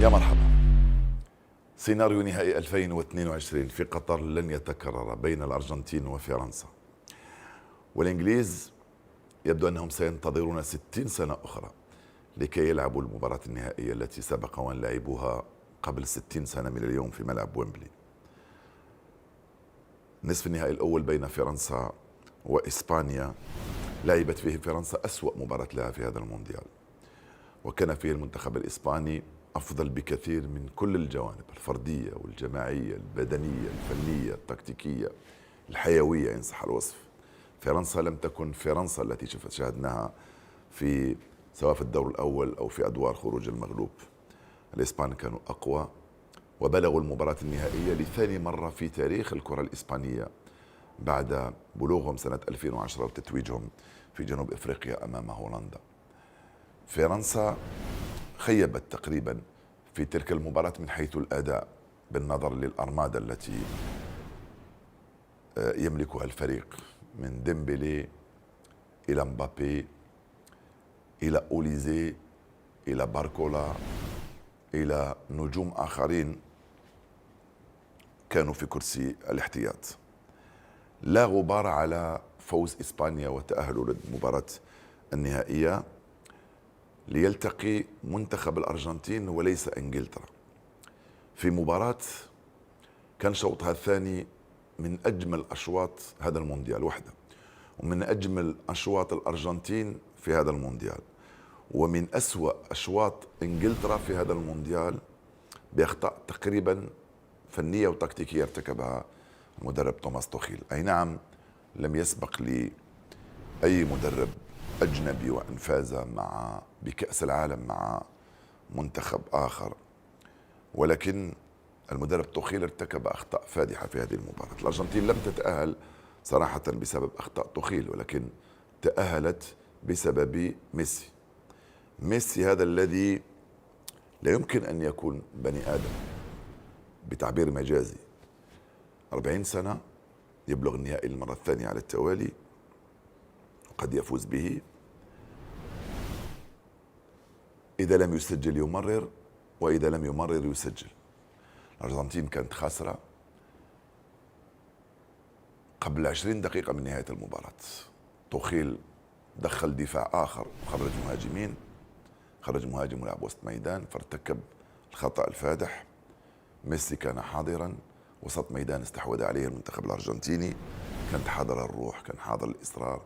يا مرحبا. سيناريو نهائي 2022 في قطر لن يتكرر بين الأرجنتين وفرنسا، والإنجليز يبدو أنهم سينتظرون 60 سنة أخرى لكي يلعبوا المباراة النهائية التي سبق وأن لعبوها قبل 60 سنة من اليوم في ملعب ويمبلي. نصف النهائي الأول بين فرنسا وإسبانيا لعبت فيه فرنسا أسوأ مباراة لها في هذا المونديال، وكان فيه المنتخب الإسباني أفضل بكثير من كل الجوانب الفردية والجماعية البدنية الفنية التكتيكية الحيوية إن صح الوصف. فرنسا لم تكن فرنسا التي شاهدناها في سواء في الدور الأول أو في أدوار خروج المغلوب. الإسبان كانوا أقوى وبلغوا المباراة النهائية لثاني مرة في تاريخ الكرة الإسبانية بعد بلوغهم سنة 2010 وتتويجهم في جنوب إفريقيا أمام هولندا. فرنسا خيبت تقريبا في تلك المباراة من حيث الأداء بالنظر للأرمادة التي يملكها الفريق، من ديمبلي إلى مبابي إلى أوليزي إلى باركولا إلى نجوم آخرين كانوا في كرسي الاحتياط. لا غبار على فوز إسبانيا وتأهلوا للمباراة النهائية ليلتقي منتخب الأرجنتين وليس إنجلترا في مباراة كان شوطها الثاني من أجمل أشواط هذا المونديال وحده، ومن أجمل أشواط الأرجنتين في هذا المونديال، ومن أسوأ أشواط إنجلترا في هذا المونديال بأخطاء تقريبا فنية وتكتيكية ارتكبها المدرب توماس توخيل. أي نعم، لم يسبق لي أي مدرب أجنبي وأن فاز بكأس العالم مع منتخب آخر، ولكن المدرب توخيل ارتكب أخطاء فادحة في هذه المباراة. الأرجنتين لم تتأهل صراحة بسبب أخطاء توخيل، ولكن تأهلت بسبب ميسي. ميسي هذا الذي لا يمكن أن يكون بني آدم بتعبير مجازي، 40 سنة يبلغ النهائي المرة الثانية على التوالي وقد يفوز به، إذا لم يسجل يمرر وإذا لم يمرر يسجل. الأرجنتين كانت خاسرة قبل 20 دقيقة من نهاية المباراة. توخيل دخل دفاع آخر وخرج مهاجمين، خرج مهاجم ولعب وسط ميدان فارتكب الخطأ الفادح. ميسي كان حاضرا وسط ميدان استحوذ عليه المنتخب الأرجنتيني، كانت حاضرة الروح، كان حاضر الإصرار،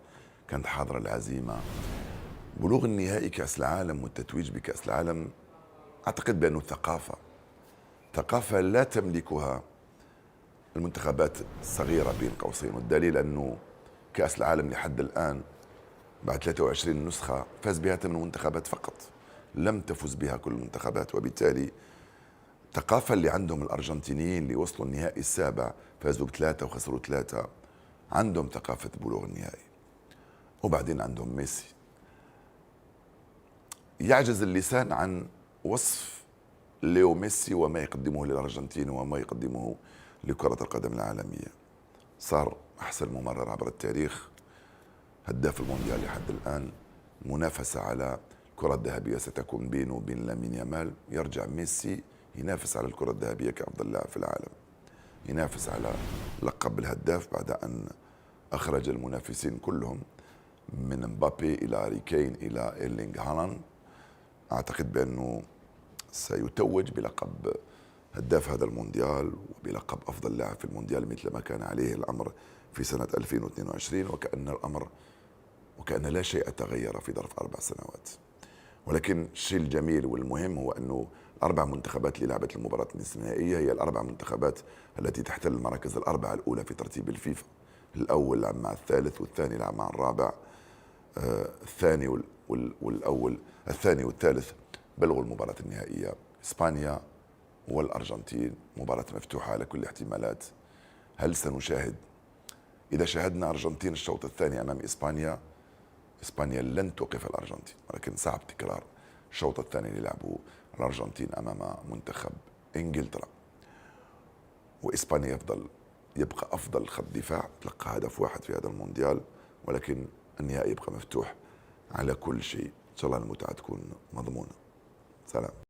كانت حاضرة العزيمة. بلوغ النهائي كأس العالم والتتويج بكأس العالم أعتقد بأنه ثقافة لا تملكها المنتخبات الصغيرة بين قوسين، والدليل أنه كأس العالم لحد الآن بعد 23 نسخة فاز بها 8 منتخبات فقط، لم تفز بها كل المنتخبات. وبالتالي الثقافة اللي عندهم الأرجنتينيين اللي وصلوا النهائي السابع فازوا ب3 وخسروا 3، عندهم ثقافة بلوغ النهائي. وبعدين عندهم ميسي، يعجز اللسان عن وصف ليو ميسي وما يقدمه للأرجنتين وما يقدمه لكرة القدم العالمية. صار أحسن ممرر عبر التاريخ، هداف المونديال لحد الآن. المنافسة على الكرة الذهبية ستكون بينه وبين لامين يامال، يرجع ميسي ينافس على الكرة الذهبية كأفضل لاعب في العالم، ينافس على لقب الهداف بعد أن أخرج المنافسين كلهم من مبابي إلى هاري كين إلى إيرلينغ هالاند. أعتقد بأنه سيتوج بلقب هداف هذا المونديال وبلقب أفضل لاعب في المونديال مثل ما كان عليه الأمر في سنة 2022، وكأن لا شيء تغير في ظرف 4 سنوات. ولكن الشيء الجميل والمهم هو أنه ال4 منتخبات اللي لعبت المباراة النهائية هي ال4 منتخبات التي تحتل المراكز ال4 الأولى في ترتيب الفيفا. الأول لعب مع الثالث، والثاني لعب مع الرابع، الثاني والأول، الثاني والثالث بلغوا المباراة النهائية. إسبانيا والأرجنتين مباراة مفتوحة على كل الاحتمالات. هل سنشاهد؟ إذا شاهدنا أرجنتين الشوط الثاني أمام إسبانيا، إسبانيا لن توقف الأرجنتين، ولكن صعب تكرار الشوط الثاني اللي لعبوا الأرجنتين أمام منتخب إنجلترا. وإسبانيا يبقى أفضل خط دفاع، تلقى هدف واحد في هذا المونديال، ولكن النهائي يبقى مفتوح على كل شيء. إن شاء الله المتعة تكون مضمونة. سلام.